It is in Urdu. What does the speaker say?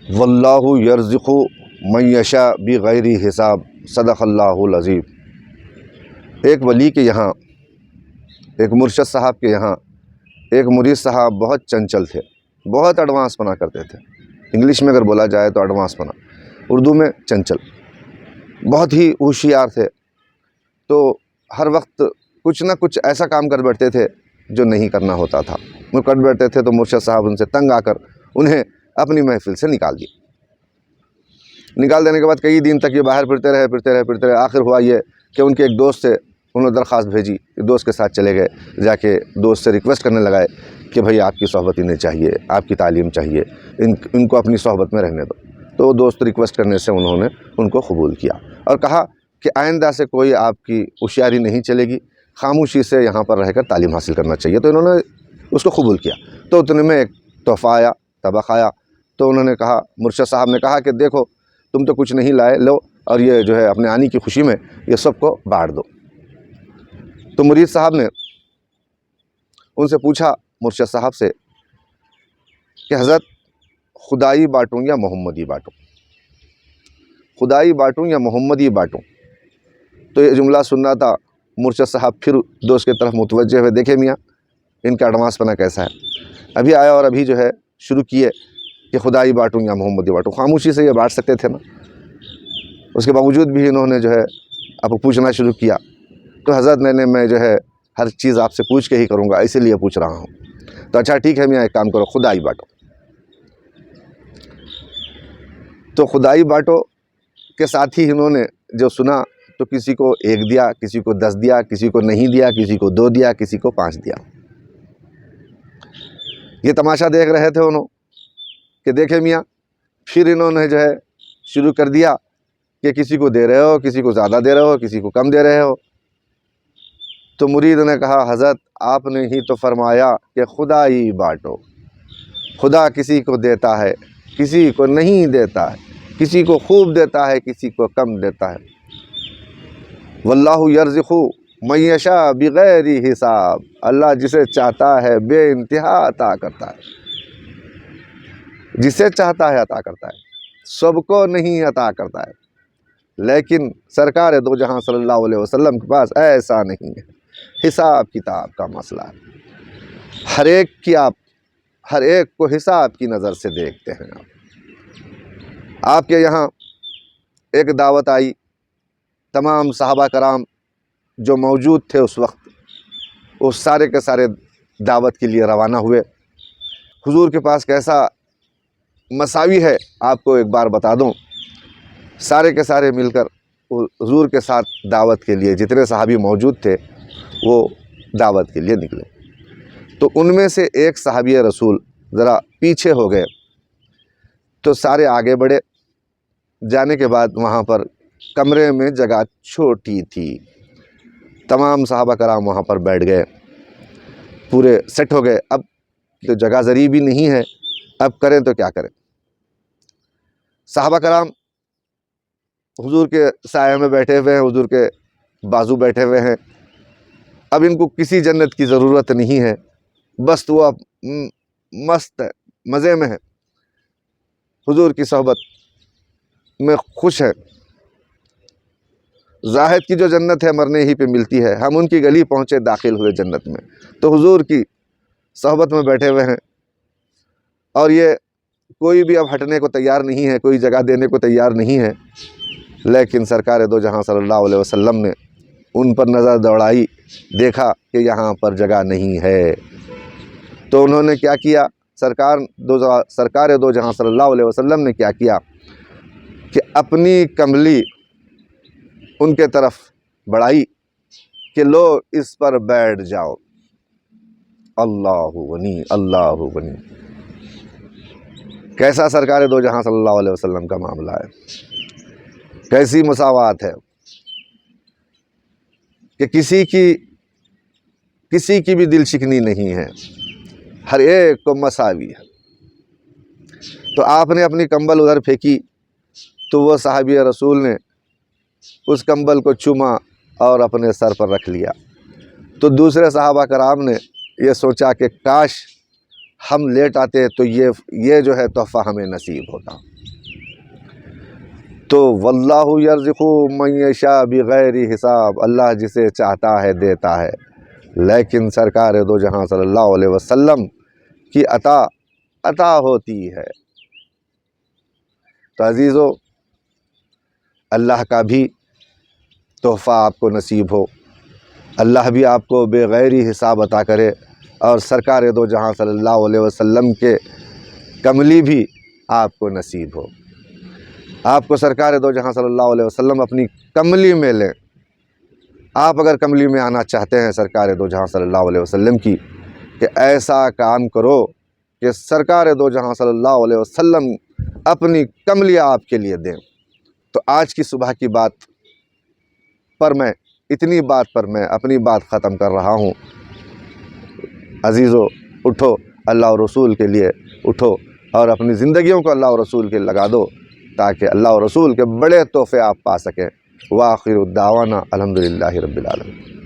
واللہ یرزق من یشاء بغیر حساب، صدق اللہ العظیم۔ ایک ولی کے یہاں، ایک مرشد صاحب کے یہاں ایک مرید صاحب بہت چنچل تھے، بہت ایڈوانس پنا کرتے تھے۔ انگلش میں اگر بولا جائے تو ایڈوانس پنا، اردو میں چنچل، بہت ہی ہوشیار تھے۔ تو ہر وقت کچھ نہ کچھ ایسا کام کر بیٹھتے تھے جو نہیں کرنا ہوتا تھا۔ وہ کر بیٹھتے تھے تو مرشد صاحب ان سے تنگ آ کر انہیں اپنی محفل سے نکال دیے۔ نکال دینے کے بعد کئی دن تک یہ باہر پھرتے رہے۔ آخر ہوا یہ کہ ان کے ایک دوست سے انہوں نے درخواست بھیجی، دوست کے ساتھ چلے گئے، جا کے دوست سے ریکویسٹ کرنے لگائے کہ بھائی آپ کی صحبت انہیں چاہیے، آپ کی تعلیم چاہیے، ان کو اپنی صحبت میں رہنے دو۔ تو دوست ریکویسٹ کرنے سے انہوں نے ان کو قبول کیا اور کہا کہ آئندہ سے کوئی آپ کی ہوشیاری نہیں چلے گی، خاموشی سے یہاں پر رہ کر تعلیم حاصل کرنا چاہیے۔ تو انہوں نے اس کو قبول کیا۔ تو اتنے میں ایک تحفہ آیا، طبق آیا۔ تو انہوں نے کہا، مرشد صاحب نے کہا کہ دیکھو تم تو کچھ نہیں لائے، لو اور یہ جو ہے اپنے آنے کی خوشی میں یہ سب کو بانٹ دو۔ تو مرید صاحب نے ان سے پوچھا مرشد صاحب سے کہ حضرت خدائی بانٹوں یا محمدی بانٹوں، خدائی بانٹوں یا محمدی بانٹوں؟ تو یہ جملہ سننا تھا، مرشد صاحب پھر دوست کی طرف متوجہ ہوئے، دیکھے میاں ان کا ایڈوانس پنا کیسا ہے، ابھی آیا اور ابھی جو ہے شروع کیے کہ خدائی بانٹوں یا محمدی بانٹوں۔ خاموشی سے یہ بانٹ سکتے تھے نا، اس کے باوجود بھی انہوں نے جو ہے اب پوچھنا شروع کیا۔ تو حضرت میں جو ہے ہر چیز آپ سے پوچھ کے ہی کروں گا، اسی لیے پوچھ رہا ہوں۔ تو اچھا ٹھیک ہے میاں، ایک کام کرو، خدائی بانٹو۔ تو خدائی بانٹو کے ساتھ ہی انہوں نے جو سنا تو کسی کو 1 دیا، کسی کو 10 دیا، کسی کو نہیں دیا، کسی کو 2 دیا، کسی کو 5 دیا۔ یہ تماشا دیکھ رہے تھے انہوں کہ دیکھے میاں، پھر انہوں نے جو ہے شروع کر دیا کہ کسی کو دے رہے ہو، کسی کو زیادہ دے رہے ہو، کسی کو کم دے رہے ہو۔ تو مرید نے کہا حضرت آپ نے ہی تو فرمایا کہ خدا ہی بانٹو، خدا کسی کو دیتا ہے کسی کو نہیں دیتا ہے، کسی کو خوب دیتا ہے کسی کو کم دیتا ہے۔ واللہ یرزق من یشاء بغیر حساب، اللہ جسے چاہتا ہے بے انتہا عطا کرتا ہے، جسے چاہتا ہے عطا کرتا ہے، سب کو نہیں عطا کرتا ہے۔ لیکن سرکار دو جہاں صلی اللہ علیہ وسلم کے پاس ایسا نہیں ہے، حساب کتاب کا مسئلہ ہے، ہر ایک کو حساب کی نظر سے دیکھتے ہیں۔ آپ کے یہاں ایک دعوت آئی، تمام صحابہ کرام جو موجود تھے اس وقت وہ سارے کے سارے دعوت کے لیے روانہ ہوئے۔ حضور کے پاس کیسا مساوی ہے آپ کو ایک بار بتا دوں، سارے کے سارے مل کر حضور کے ساتھ دعوت کے لیے، جتنے صحابی موجود تھے وہ دعوت کے لیے نکلے۔ تو ان میں سے ایک صحابی رسول ذرا پیچھے ہو گئے، تو سارے آگے بڑھے۔ جانے کے بعد وہاں پر کمرے میں جگہ چھوٹی تھی، تمام صحابہ کرام وہاں پر بیٹھ گئے، پورے سیٹ ہو گئے۔ اب تو جگہ ذریع بھی نہیں ہے، اب کریں تو کیا کریں؟ صحابہ کرام حضور کے سائے میں بیٹھے ہوئے ہیں، حضور کے بازو بیٹھے ہوئے ہیں، اب ان کو کسی جنت کی ضرورت نہیں ہے، بس وہ اب مست ہے، مزے میں ہے، حضور کی صحبت میں خوش ہے۔ زاہد کی جو جنت ہے مرنے ہی پہ ملتی ہے، ہم ان کی گلی پہنچے داخل ہوئے جنت میں۔ تو حضور کی صحبت میں بیٹھے ہوئے ہیں اور یہ کوئی بھی اب ہٹنے کو تیار نہیں ہے، کوئی جگہ دینے کو تیار نہیں ہے۔ لیکن سرکار دو جہاں صلی اللہ علیہ وسلم نے ان پر نظر دوڑائی، دیکھا کہ یہاں پر جگہ نہیں ہے۔ تو انہوں نے کیا کیا، سرکار دو جہاں صلی اللہ علیہ وسلم نے کیا کیا کہ اپنی کملی ان کے طرف بڑھائی کہ لو اس پر بیٹھ جاؤ۔ اللہ غنی، اللہ غنی۔ کیسا سرکار دو جہاں صلی اللہ علیہ وسلم کا معاملہ ہے، کیسی مساوات ہے کہ کسی کی بھی دل شکنی نہیں ہے، ہر ایک کو مساوی ہے۔ تو آپ نے اپنی کمبل ادھر پھینکی تو وہ صحابی رسول نے اس کمبل کو چوما اور اپنے سر پر رکھ لیا۔ تو دوسرے صحابہ کرام نے یہ سوچا کہ کاش ہم لیٹ آتے تو یہ جو ہے تحفہ ہمیں نصیب ہوتا۔ تو واللہ یرزق من یشاء بغیر حساب، اللہ جسے چاہتا ہے دیتا ہے، لیکن سرکار دو جہاں صلی اللہ علیہ وسلم کی عطا ہوتی ہے۔ تو عزیزو، اللہ کا بھی تحفہ آپ کو نصیب ہو، اللہ بھی آپ کو بغیر حساب عطا کرے، اور سرکار دو جہاں صلی اللہ علیہ وسلم کے کملی بھی آپ کو نصیب ہو۔ آپ کو سرکار دو جہاں صلی اللہ علیہ وسلم اپنی کملی میں لیں۔ آپ اگر کملی میں آنا چاہتے ہیں سرکار دو جہاں صلی اللہ علیہ وسلم کی، کہ ایسا کام کرو کہ سرکار دو جہاں صلی اللہ علیہ وسلم اپنی کملی آپ کے لیے دیں، تو آج کی صبح کی بات پر اتنی بات پر میں اپنی بات ختم کر رہا ہوں۔ عزیزو، اٹھو، اللہ اور رسول کے لیے اٹھو، اور اپنی زندگیوں کو اللہ اور رسول کے لگا دو، تاکہ اللہ اور رسول کے بڑے تحفے آپ پا سکیں۔ وآخر الدعوانا الحمدللہ رب العالمین۔